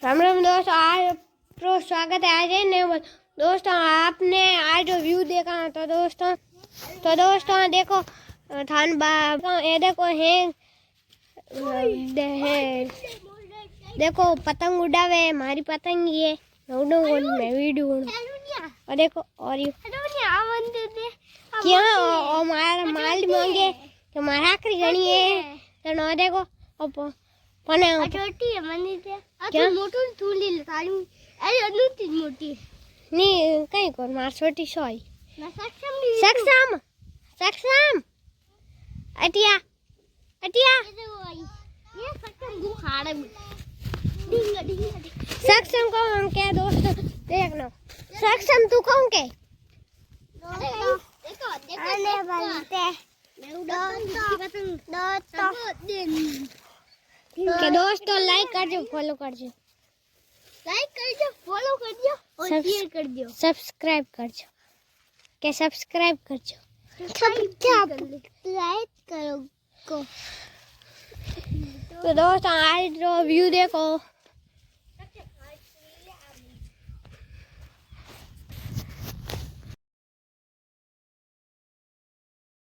राम राम दोस्तों, आज प्रो स्वागत है। आज ने दोस्तों आपने आज जो व्यू देखा तो दोस्तों देखो थान बाब ये देखो है देखो पतंग उड़ावे हमारी पतंग ये मैं वीडियो और देखो और ये क्या हमारा माल मांगे तो मारा आखिरी गणी है तो न देखो पण छोटी है मनी ते आ मोटू थूली थाली अरे अनुती मोटी नी कई कोर मार छोटी सोई ना सक्षम अटिया ये सक्षम गु खाड़े डिंगा सक्षम को हम के दोस्त देखना सक्षम तू कौन के देखो अरे बनते के दोस्तों लाइक करजो फॉलो करजो और शेयर कर दियो सब्सक्राइब करजो के सब्सक्राइब करजो लाइक करो को तो दोस्तों आज जो व्यू देखो